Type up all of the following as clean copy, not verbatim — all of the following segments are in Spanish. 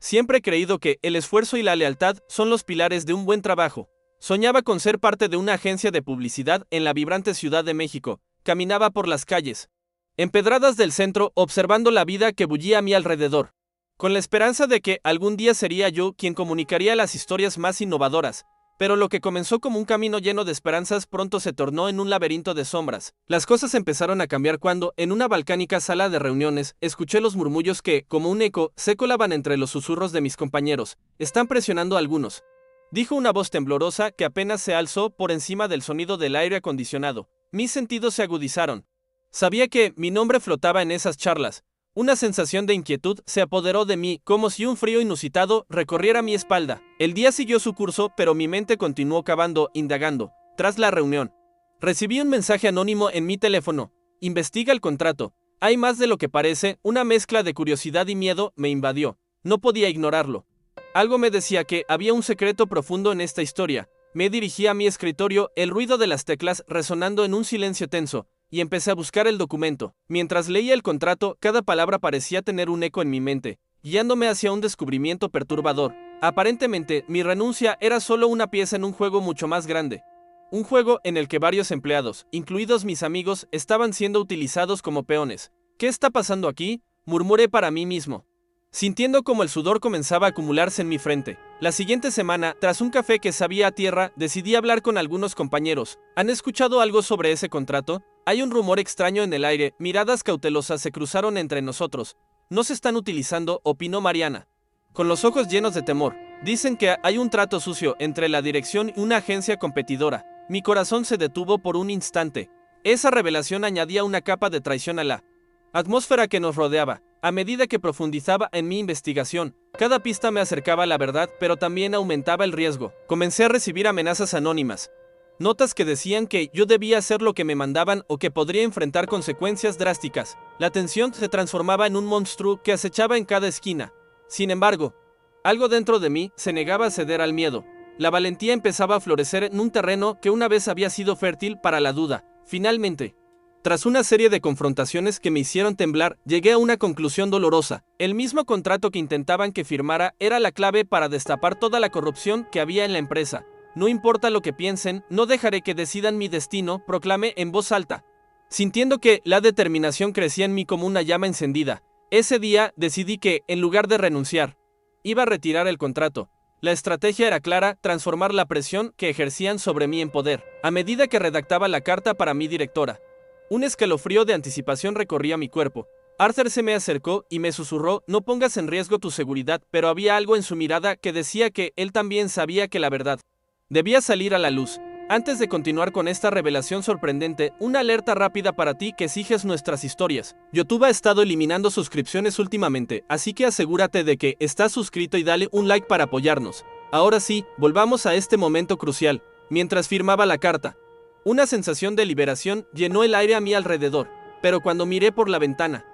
Siempre he creído que el esfuerzo y la lealtad son los pilares de un buen trabajo. Soñaba con ser parte de una agencia de publicidad en la vibrante Ciudad de México. Caminaba por las calles empedradas del centro, observando la vida que bullía a mi alrededor, con la esperanza de que algún día sería yo quien comunicaría las historias más innovadoras. Pero lo que comenzó como un camino lleno de esperanzas pronto se tornó en un laberinto de sombras. Las cosas empezaron a cambiar cuando, en una balcánica sala de reuniones, escuché los murmullos que, como un eco, se colaban entre los susurros de mis compañeros. «Están presionando a algunos», dijo una voz temblorosa que apenas se alzó por encima del sonido del aire acondicionado. Mis sentidos se agudizaron. Sabía que mi nombre flotaba en esas charlas. Una sensación de inquietud se apoderó de mí, como si un frío inusitado recorriera mi espalda. El día siguió su curso, pero mi mente continuó cavando, indagando. Tras la reunión, recibí un mensaje anónimo en mi teléfono. «Investiga el contrato. Hay más de lo que parece». Una mezcla de curiosidad y miedo me invadió. No podía ignorarlo. Algo me decía que había un secreto profundo en esta historia. Me dirigí a mi escritorio, el ruido de las teclas resonando en un silencio tenso, y empecé a buscar el documento. Mientras leía el contrato, cada palabra parecía tener un eco en mi mente, guiándome hacia un descubrimiento perturbador. Aparentemente, mi renuncia era solo una pieza en un juego mucho más grande. Un juego en el que varios empleados, incluidos mis amigos, estaban siendo utilizados como peones. «¿Qué está pasando aquí?», murmuré para mí mismo, sintiendo como el sudor comenzaba a acumularse en mi frente. La siguiente semana, tras un café que sabía a tierra, decidí hablar con algunos compañeros. «¿Han escuchado algo sobre ese contrato? Hay un rumor extraño en el aire». Miradas cautelosas se cruzaron entre nosotros. «No se están utilizando», opinó Mariana, con los ojos llenos de temor. «Dicen que hay un trato sucio entre la dirección y una agencia competidora». Mi corazón se detuvo por un instante. Esa revelación añadía una capa de traición a la atmósfera que nos rodeaba. A medida que profundizaba en mi investigación, cada pista me acercaba a la verdad, pero también aumentaba el riesgo. Comencé a recibir amenazas anónimas. Notas que decían que yo debía hacer lo que me mandaban o que podría enfrentar consecuencias drásticas. La tensión se transformaba en un monstruo que acechaba en cada esquina. Sin embargo, algo dentro de mí se negaba a ceder al miedo. La valentía empezaba a florecer en un terreno que una vez había sido fértil para la duda. Finalmente, tras una serie de confrontaciones que me hicieron temblar, llegué a una conclusión dolorosa. El mismo contrato que intentaban que firmara era la clave para destapar toda la corrupción que había en la empresa. «No importa lo que piensen, no dejaré que decidan mi destino», proclamé en voz alta, sintiendo que la determinación crecía en mí como una llama encendida. Ese día decidí que, en lugar de renunciar, iba a retirar el contrato. La estrategia era clara: transformar la presión que ejercían sobre mí en poder. A medida que redactaba la carta para mi directora, un escalofrío de anticipación recorría mi cuerpo. Arthur se me acercó y me susurró: «No pongas en riesgo tu seguridad», pero había algo en su mirada que decía que él también sabía que la verdad debía salir a la luz. «Antes de continuar con esta revelación sorprendente, una alerta rápida para ti que sigues nuestras historias. YouTube ha estado eliminando suscripciones últimamente, así que asegúrate de que estás suscrito y dale un like para apoyarnos». Ahora sí, volvamos a este momento crucial. Mientras firmaba la carta, una sensación de liberación llenó el aire a mi alrededor. Pero cuando miré por la ventana,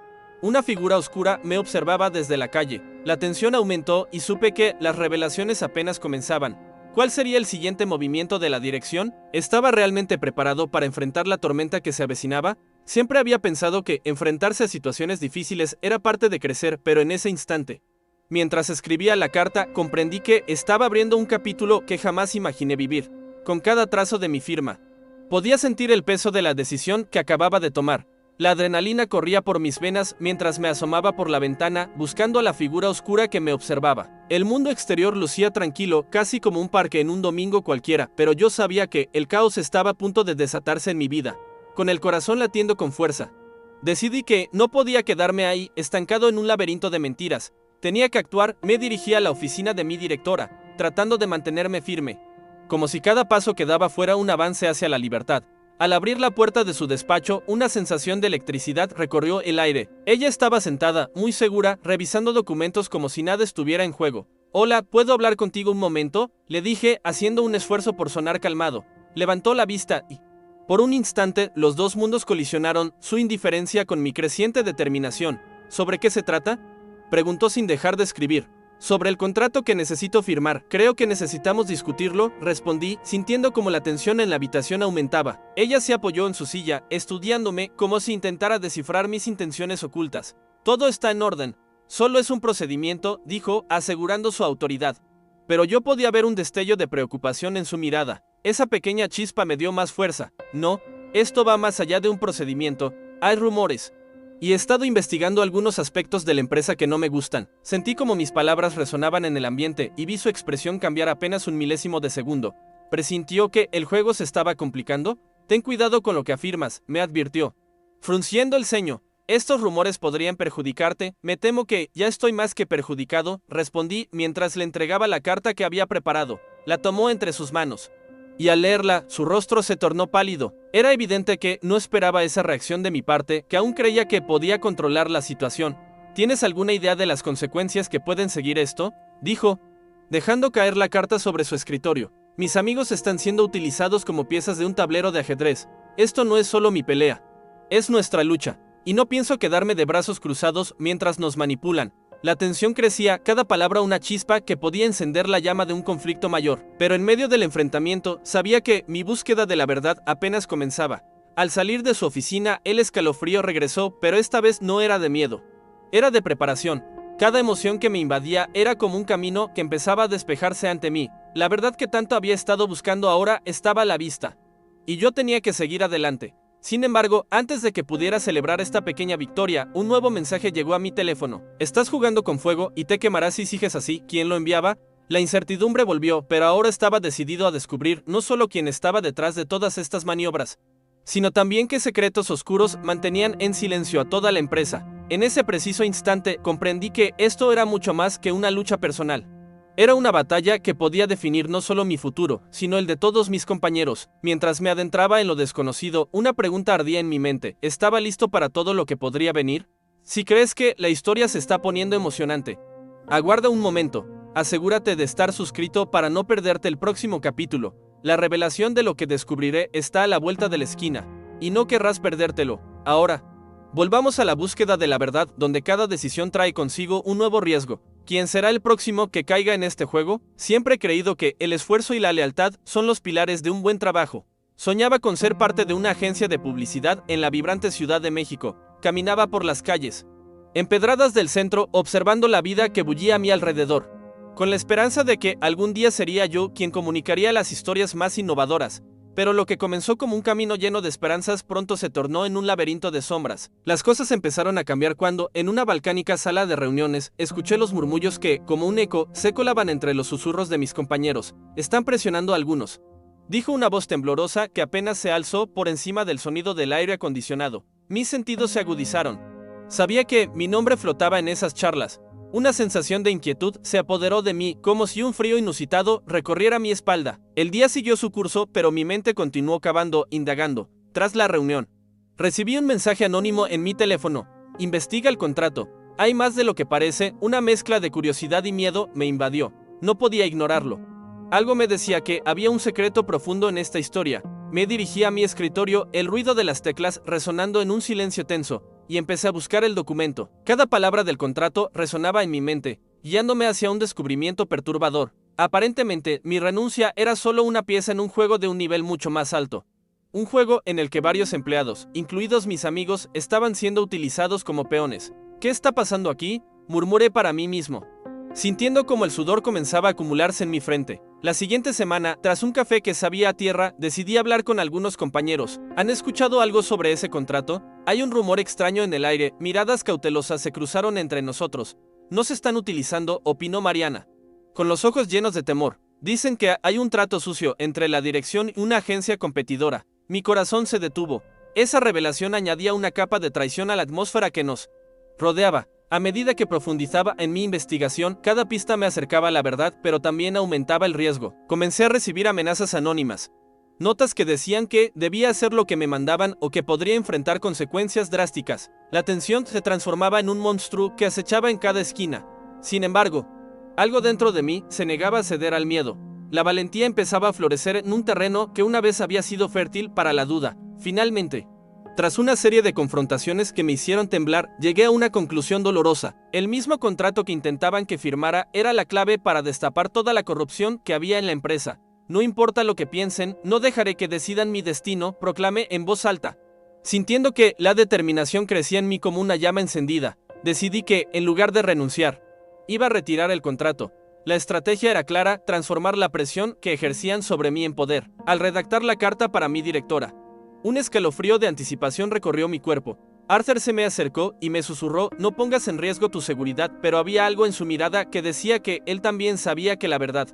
una figura oscura me observaba desde la calle. La tensión aumentó y supe que las revelaciones apenas comenzaban. ¿Cuál sería el siguiente movimiento de la dirección? ¿Estaba realmente preparado para enfrentar la tormenta que se avecinaba? Siempre había pensado que enfrentarse a situaciones difíciles era parte de crecer, pero en ese instante, mientras escribía la carta, comprendí que estaba abriendo un capítulo que jamás imaginé vivir. Con cada trazo de mi firma, podía sentir el peso de la decisión que acababa de tomar. La adrenalina corría por mis venas mientras me asomaba por la ventana, buscando a la figura oscura que me observaba. El mundo exterior lucía tranquilo, casi como un parque en un domingo cualquiera, pero yo sabía que el caos estaba a punto de desatarse en mi vida. Con el corazón latiendo con fuerza, decidí que no podía quedarme ahí, estancado en un laberinto de mentiras. Tenía que actuar. Me dirigí a la oficina de mi directora, tratando de mantenerme firme, como si cada paso que daba fuera un avance hacia la libertad. Al abrir la puerta de su despacho, una sensación de electricidad recorrió el aire. Ella estaba sentada, muy segura, revisando documentos como si nada estuviera en juego. «Hola, ¿puedo hablar contigo un momento?», le dije, haciendo un esfuerzo por sonar calmado. Levantó la vista y, por un instante, los dos mundos colisionaron, su indiferencia con mi creciente determinación. «¿Sobre qué se trata?», preguntó sin dejar de escribir. «Sobre el contrato que necesito firmar. Creo que necesitamos discutirlo», respondí, sintiendo como la tensión en la habitación aumentaba. Ella se apoyó en su silla, estudiándome como si intentara descifrar mis intenciones ocultas. «Todo está en orden», Solo es un procedimiento, dijo, asegurando su autoridad. Pero yo podía ver un destello de preocupación en su mirada. Esa pequeña chispa me dio más fuerza. No, esto va más allá de un procedimiento. Hay rumores. Y he estado investigando algunos aspectos de la empresa que no me gustan. Sentí como mis palabras resonaban en el ambiente y vi su expresión cambiar apenas un milésimo de segundo. ¿Presintió que el juego se estaba complicando? Ten cuidado con lo que afirmas, me advirtió. Frunciendo el ceño. Estos rumores podrían perjudicarte. Me temo que ya estoy más que perjudicado, respondí mientras le entregaba la carta que había preparado. La tomó entre sus manos. Y al leerla, su rostro se tornó pálido. Era evidente que no esperaba esa reacción de mi parte, que aún creía que podía controlar la situación. ¿Tienes alguna idea de las consecuencias que pueden seguir esto?, dijo, dejando caer la carta sobre su escritorio. Mis amigos están siendo utilizados como piezas de un tablero de ajedrez. Esto no es solo mi pelea. Es nuestra lucha. Y no pienso quedarme de brazos cruzados mientras nos manipulan. La tensión crecía, cada palabra una chispa que podía encender la llama de un conflicto mayor. Pero en medio del enfrentamiento, sabía que mi búsqueda de la verdad apenas comenzaba. Al salir de su oficina, el escalofrío regresó, pero esta vez no era de miedo. Era de preparación. Cada emoción que me invadía era como un camino que empezaba a despejarse ante mí. La verdad que tanto había estado buscando ahora estaba a la vista. Y yo tenía que seguir adelante. Sin embargo, antes de que pudiera celebrar esta pequeña victoria, un nuevo mensaje llegó a mi teléfono. Estás jugando con fuego y te quemarás si sigues así. ¿Quién lo enviaba? La incertidumbre volvió, pero ahora estaba decidido a descubrir no solo quién estaba detrás de todas estas maniobras, sino también qué secretos oscuros mantenían en silencio a toda la empresa. En ese preciso instante comprendí que esto era mucho más que una lucha personal. Era una batalla que podía definir no solo mi futuro, sino el de todos mis compañeros. Mientras me adentraba en lo desconocido, una pregunta ardía en mi mente. ¿Estaba listo para todo lo que podría venir? Si crees que la historia se está poniendo emocionante, aguarda un momento. Asegúrate de estar suscrito para no perderte el próximo capítulo. La revelación de lo que descubriré está a la vuelta de la esquina, y no querrás perdértelo. Ahora, volvamos a la búsqueda de la verdad, donde cada decisión trae consigo un nuevo riesgo. ¿Quién será el próximo que caiga en este juego? Siempre he creído que el esfuerzo y la lealtad son los pilares de un buen trabajo. Soñaba con ser parte de una agencia de publicidad en la vibrante Ciudad de México. Caminaba por las calles empedradas del centro, observando la vida que bullía a mi alrededor, con la esperanza de que algún día sería yo quien comunicaría las historias más innovadoras. Pero lo que comenzó como un camino lleno de esperanzas pronto se tornó en un laberinto de sombras. Las cosas empezaron a cambiar cuando, en una balcánica sala de reuniones, escuché los murmullos que, como un eco, se colaban entre los susurros de mis compañeros. Están presionando a algunos, dijo una voz temblorosa que apenas se alzó por encima del sonido del aire acondicionado. Mis sentidos se agudizaron. Sabía que mi nombre flotaba en esas charlas. Una sensación de inquietud se apoderó de mí, como si un frío inusitado recorriera mi espalda. El día siguió su curso, pero mi mente continuó cavando, indagando. Tras la reunión, recibí un mensaje anónimo en mi teléfono. Investiga el contrato. Hay más de lo que parece. Una mezcla de curiosidad y miedo me invadió. No podía ignorarlo. Algo me decía que había un secreto profundo en esta historia. Me dirigí a mi escritorio, el ruido de las teclas resonando en un silencio tenso, y empecé a buscar el documento. Cada palabra del contrato resonaba en mi mente, guiándome hacia un descubrimiento perturbador. Aparentemente, mi renuncia era solo una pieza en un juego de un nivel mucho más alto. Un juego en el que varios empleados, incluidos mis amigos, estaban siendo utilizados como peones. ¿Qué está pasando aquí?, murmuré para mí mismo, sintiendo como el sudor comenzaba a acumularse en mi frente. La siguiente semana, tras un café que sabía a tierra, decidí hablar con algunos compañeros. ¿Han escuchado algo sobre ese contrato? Hay un rumor extraño en el aire. Miradas cautelosas se cruzaron entre nosotros. No se están utilizando, opinó Mariana, con los ojos llenos de temor. Dicen que hay un trato sucio entre la dirección y una agencia competidora. Mi corazón se detuvo. Esa revelación añadía una capa de traición a la atmósfera que nos rodeaba. A medida que profundizaba en mi investigación, cada pista me acercaba a la verdad, pero también aumentaba el riesgo. Comencé a recibir amenazas anónimas. Notas que decían que debía hacer lo que me mandaban o que podría enfrentar consecuencias drásticas. La tensión se transformaba en un monstruo que acechaba en cada esquina. Sin embargo, algo dentro de mí se negaba a ceder al miedo. La valentía empezaba a florecer en un terreno que una vez había sido fértil para la duda. Finalmente, tras una serie de confrontaciones que me hicieron temblar, llegué a una conclusión dolorosa. El mismo contrato que intentaban que firmara era la clave para destapar toda la corrupción que había en la empresa. No importa lo que piensen, no dejaré que decidan mi destino, proclamé en voz alta, sintiendo que la determinación crecía en mí como una llama encendida. Decidí que, en lugar de renunciar, iba a retirar el contrato. La estrategia era clara: transformar la presión que ejercían sobre mí en poder. Al redactar la carta para mi directora, un escalofrío de anticipación recorrió mi cuerpo. Arthur se me acercó y me susurró: no pongas en riesgo tu seguridad, pero había algo en su mirada que decía que él también sabía que la verdad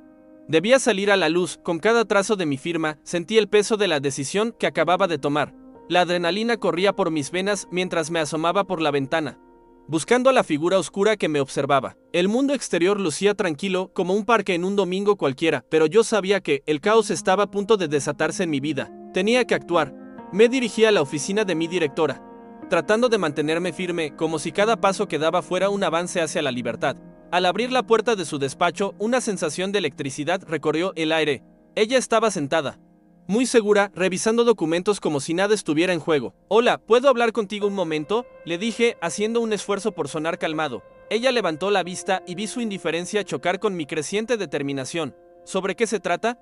debía salir a la luz. Con cada trazo de mi firma, sentí el peso de la decisión que acababa de tomar. La adrenalina corría por mis venas mientras me asomaba por la ventana, buscando a la figura oscura que me observaba. El mundo exterior lucía tranquilo, como un parque en un domingo cualquiera, pero yo sabía que el caos estaba a punto de desatarse en mi vida. Tenía que actuar. Me dirigí a la oficina de mi directora, tratando de mantenerme firme, como si cada paso que daba fuera un avance hacia la libertad. Al abrir la puerta de su despacho, una sensación de electricidad recorrió el aire. Ella estaba sentada, muy segura, revisando documentos como si nada estuviera en juego. Hola, ¿puedo hablar contigo un momento?, le dije, haciendo un esfuerzo por sonar calmado. Ella levantó la vista y vi su indiferencia chocar con mi creciente determinación. ¿Sobre qué se trata?,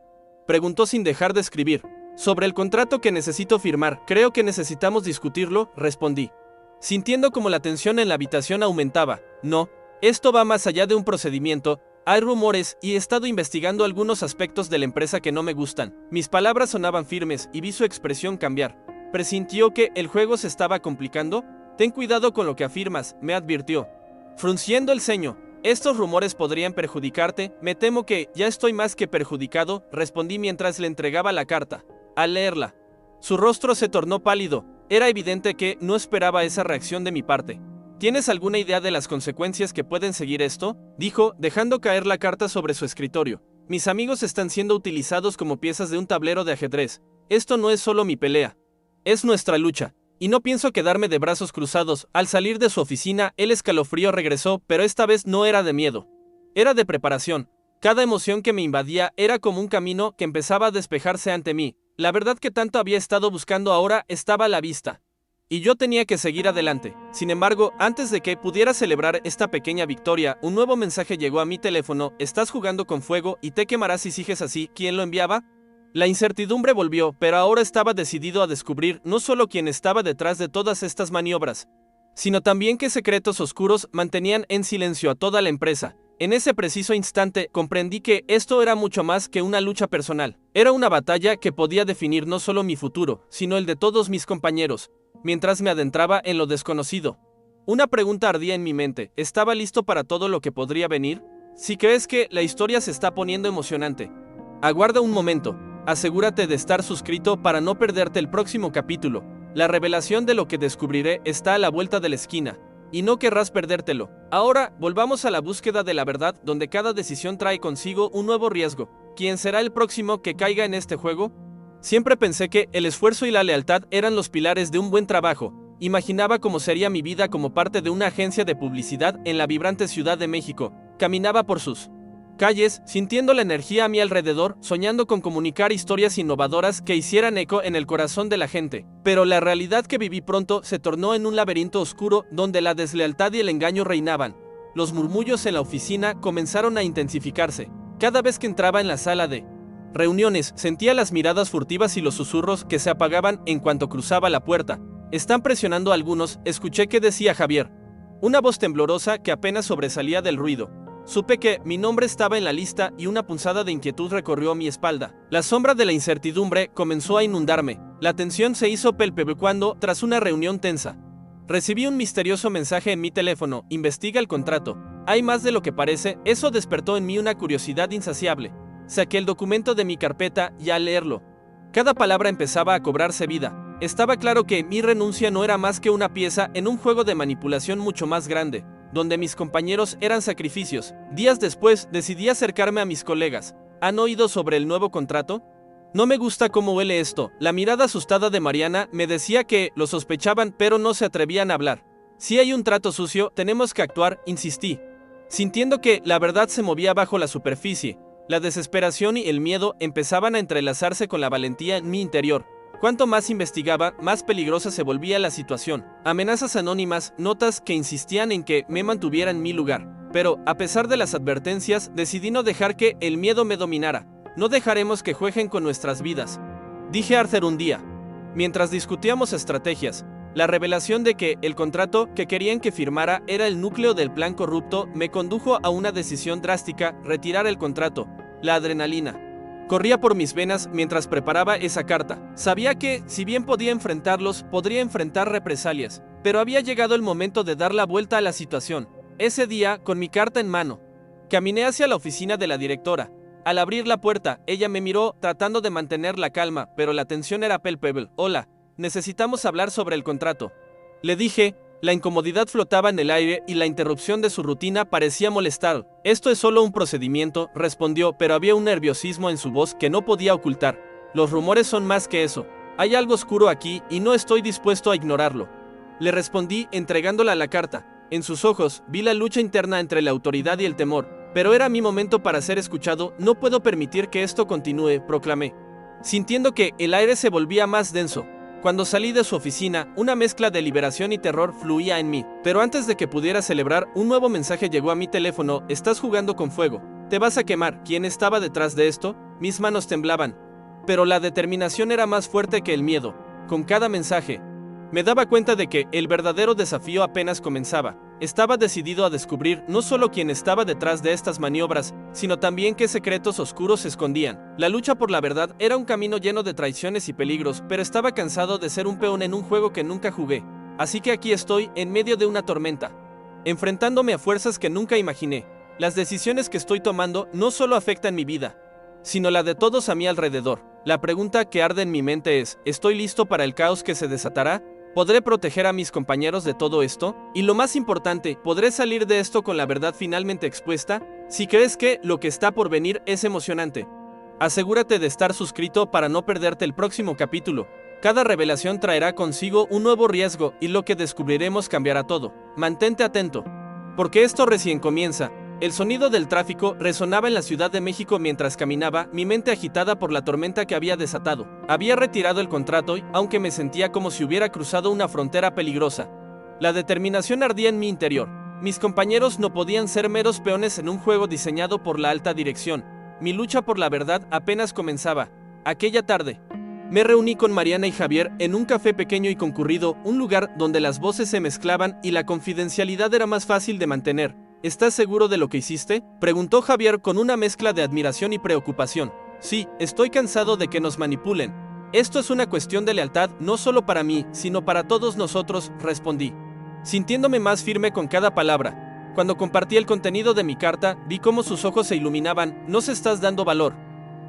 preguntó sin dejar de escribir. Sobre el contrato que necesito firmar. Creo que necesitamos discutirlo, respondí, sintiendo como la tensión en la habitación aumentaba. No, esto va más allá de un procedimiento. Hay rumores y he estado investigando algunos aspectos de la empresa que no me gustan. Mis palabras sonaban firmes y vi su expresión cambiar. ¿Presintió que el juego se estaba complicando? Ten cuidado con lo que afirmas, me advirtió, frunciendo el ceño. Estos rumores podrían perjudicarte. Me temo que ya estoy más que perjudicado, respondí mientras le entregaba la carta. Al leerla, su rostro se tornó pálido. Era evidente que no esperaba esa reacción de mi parte. ¿Tienes alguna idea de las consecuencias que pueden seguir esto?, dijo, dejando caer la carta sobre su escritorio. Mis amigos están siendo utilizados como piezas de un tablero de ajedrez. Esto no es solo mi pelea, es nuestra lucha. Y no pienso quedarme de brazos cruzados. Al salir de su oficina, el escalofrío regresó, pero esta vez no era de miedo. Era de preparación. Cada emoción que me invadía era como un camino que empezaba a despejarse ante mí. La verdad que tanto había estado buscando ahora estaba a la vista, y yo tenía que seguir adelante. Sin embargo, antes de que pudiera celebrar esta pequeña victoria, un nuevo mensaje llegó a mi teléfono: estás jugando con fuego y te quemarás si sigues así. ¿Quién lo enviaba? La incertidumbre volvió, pero ahora estaba decidido a descubrir no solo quién estaba detrás de todas estas maniobras, sino también qué secretos oscuros mantenían en silencio a toda la empresa. En ese preciso instante comprendí que esto era mucho más que una lucha personal. Era una batalla que podía definir no solo mi futuro, sino el de todos mis compañeros. Mientras me adentraba en lo desconocido, una pregunta ardía en mi mente: ¿estaba listo para todo lo que podría venir? Si crees que la historia se está poniendo emocionante, aguarda un momento. Asegúrate de estar suscrito para no perderte el próximo capítulo. La revelación de lo que descubriré está a la vuelta de la esquina, y no querrás perdértelo. Ahora, volvamos a la búsqueda de la verdad, donde cada decisión trae consigo un nuevo riesgo. ¿Quién será el próximo que caiga en este juego? Siempre pensé que el esfuerzo y la lealtad eran los pilares de un buen trabajo. Imaginaba cómo sería mi vida como parte de una agencia de publicidad en la vibrante Ciudad de México. Caminaba por sus calles, sintiendo la energía a mi alrededor, soñando con comunicar historias innovadoras que hicieran eco en el corazón de la gente. Pero la realidad que viví pronto se tornó en un laberinto oscuro donde la deslealtad y el engaño reinaban. Los murmullos en la oficina comenzaron a intensificarse. Cada vez que entraba en la sala de reuniones, sentía las miradas furtivas y los susurros que se apagaban en cuanto cruzaba la puerta. Están presionando a algunos, escuché que decía Javier, una voz temblorosa que apenas sobresalía del ruido. Supe que mi nombre estaba en la lista y una punzada de inquietud recorrió mi espalda. La sombra de la incertidumbre comenzó a inundarme. La tensión se hizo palpable cuando, tras una reunión tensa, recibí un misterioso mensaje en mi teléfono: investiga el contrato. Hay más de lo que parece. Eso despertó en mí una curiosidad insaciable. Saqué el documento de mi carpeta y al leerlo, cada palabra empezaba a cobrarse vida. Estaba claro que mi renuncia no era más que una pieza en un juego de manipulación mucho más grande, donde mis compañeros eran sacrificios. Días después, decidí acercarme a mis colegas. ¿Han oído sobre el nuevo contrato? No me gusta cómo huele esto. La mirada asustada de Mariana me decía que lo sospechaban, pero no se atrevían a hablar. Si hay un trato sucio, tenemos que actuar, insistí, sintiendo que la verdad se movía bajo la superficie. La desesperación y el miedo empezaban a entrelazarse con la valentía en mi interior. Cuanto más investigaba, más peligrosa se volvía la situación. Amenazas anónimas, notas que insistían en que me mantuviera en mi lugar. Pero, a pesar de las advertencias, decidí no dejar que el miedo me dominara. No dejaremos que jueguen con nuestras vidas, dije a Arthur un día, mientras discutíamos estrategias. La revelación de que el contrato que querían que firmara era el núcleo del plan corrupto me condujo a una decisión drástica: retirar el contrato. La adrenalina corría por mis venas mientras preparaba esa carta. Sabía que, si bien podía enfrentarlos, podría enfrentar represalias, pero había llegado el momento de dar la vuelta a la situación. Ese día, con mi carta en mano, caminé hacia la oficina de la directora. Al abrir la puerta, ella me miró tratando de mantener la calma, pero la tensión era palpable. Hola, necesitamos hablar sobre el contrato, le dije. La incomodidad flotaba en el aire y la interrupción de su rutina parecía molestar. Esto es solo un procedimiento, respondió, pero había un nerviosismo en su voz que no podía ocultar. Los rumores son más que eso. Hay algo oscuro aquí y no estoy dispuesto a ignorarlo. Le respondí entregándola la carta. En sus ojos vi la lucha interna entre la autoridad y el temor. Pero era mi momento para ser escuchado. No puedo permitir que esto continúe, proclamé, sintiendo que el aire se volvía más denso. Cuando salí de su oficina, una mezcla de liberación y terror fluía en mí. Pero antes de que pudiera celebrar, un nuevo mensaje llegó a mi teléfono: estás jugando con fuego. Te vas a quemar. ¿Quién estaba detrás de esto? Mis manos temblaban. Pero la determinación era más fuerte que el miedo. Con cada mensaje, me daba cuenta de que el verdadero desafío apenas comenzaba. Estaba decidido a descubrir no solo quién estaba detrás de estas maniobras, sino también qué secretos oscuros se escondían. La lucha por la verdad era un camino lleno de traiciones y peligros, pero estaba cansado de ser un peón en un juego que nunca jugué. Así que aquí estoy, en medio de una tormenta, enfrentándome a fuerzas que nunca imaginé. Las decisiones que estoy tomando no solo afectan mi vida, sino la de todos a mi alrededor. La pregunta que arde en mi mente es: ¿estoy listo para el caos que se desatará? ¿Podré proteger a mis compañeros de todo esto? Y lo más importante, ¿podré salir de esto con la verdad finalmente expuesta? Si crees que lo que está por venir es emocionante, asegúrate de estar suscrito para no perderte el próximo capítulo. Cada revelación traerá consigo un nuevo riesgo y lo que descubriremos cambiará todo. Mantente atento, porque esto recién comienza. El sonido del tráfico resonaba en la Ciudad de México mientras caminaba, mi mente agitada por la tormenta que había desatado. Había retirado el contrato, aunque me sentía como si hubiera cruzado una frontera peligrosa. La determinación ardía en mi interior. Mis compañeros no podían ser meros peones en un juego diseñado por la alta dirección. Mi lucha por la verdad apenas comenzaba. Aquella tarde, me reuní con Mariana y Javier en un café pequeño y concurrido, un lugar donde las voces se mezclaban y la confidencialidad era más fácil de mantener. ¿Estás seguro de lo que hiciste?, preguntó Javier con una mezcla de admiración y preocupación. Sí, estoy cansado de que nos manipulen. Esto es una cuestión de lealtad, no solo para mí, sino para todos nosotros, respondí, sintiéndome más firme con cada palabra. Cuando compartí el contenido de mi carta, vi cómo sus ojos se iluminaban. «Nos estás dando valor»,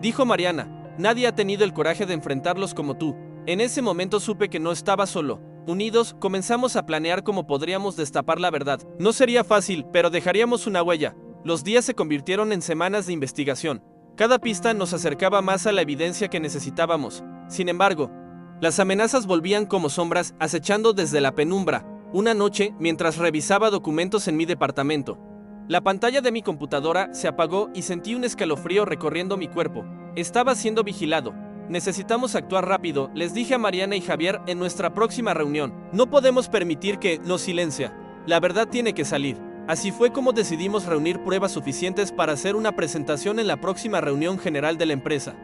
dijo Mariana. «Nadie ha tenido el coraje de enfrentarlos como tú». En ese momento supe que no estaba solo. Unidos, comenzamos a planear cómo podríamos destapar la verdad. No sería fácil, pero dejaríamos una huella. Los días se convirtieron en semanas de investigación. Cada pista nos acercaba más a la evidencia que necesitábamos. Sin embargo, las amenazas volvían como sombras, acechando desde la penumbra. Una noche, mientras revisaba documentos en mi departamento, la pantalla de mi computadora se apagó y sentí un escalofrío recorriendo mi cuerpo. Estaba siendo vigilado. Necesitamos actuar rápido, les dije a Mariana y Javier en nuestra próxima reunión. No podemos permitir que nos silencia. La verdad tiene que salir. Así fue como decidimos reunir pruebas suficientes para hacer una presentación en la próxima reunión general de la empresa,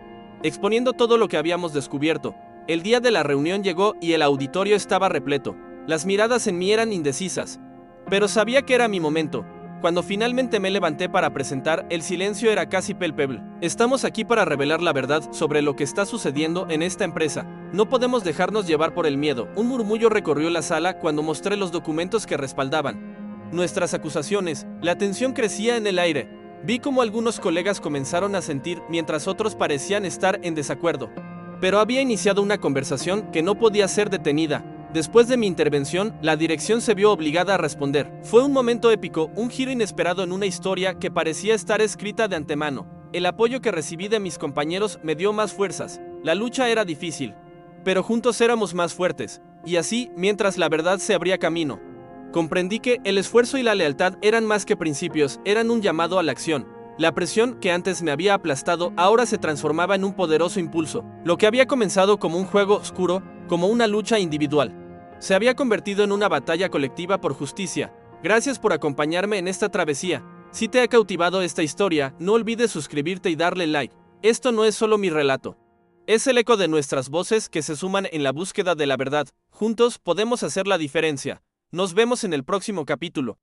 exponiendo todo lo que habíamos descubierto. El día de la reunión llegó y el auditorio estaba repleto. Las miradas en mí eran indecisas, pero sabía que era mi momento. Cuando finalmente me levanté para presentar, el silencio era casi palpable. Estamos aquí para revelar la verdad sobre lo que está sucediendo en esta empresa. No podemos dejarnos llevar por el miedo. Un murmullo recorrió la sala cuando mostré los documentos que respaldaban nuestras acusaciones. La tensión crecía en el aire. Vi cómo algunos colegas comenzaron a sentir mientras otros parecían estar en desacuerdo. Pero había iniciado una conversación que no podía ser detenida. Después de mi intervención, la dirección se vio obligada a responder. Fue un momento épico, un giro inesperado en una historia que parecía estar escrita de antemano. El apoyo que recibí de mis compañeros me dio más fuerzas. La lucha era difícil, pero juntos éramos más fuertes. Y así, mientras la verdad se abría camino, comprendí que el esfuerzo y la lealtad eran más que principios, eran un llamado a la acción. La presión que antes me había aplastado ahora se transformaba en un poderoso impulso. Lo que había comenzado como un juego oscuro, como una lucha individual, se había convertido en una batalla colectiva por justicia. Gracias por acompañarme en esta travesía. Si te ha cautivado esta historia, no olvides suscribirte y darle like. Esto no es solo mi relato. Es el eco de nuestras voces que se suman en la búsqueda de la verdad. Juntos podemos hacer la diferencia. Nos vemos en el próximo capítulo.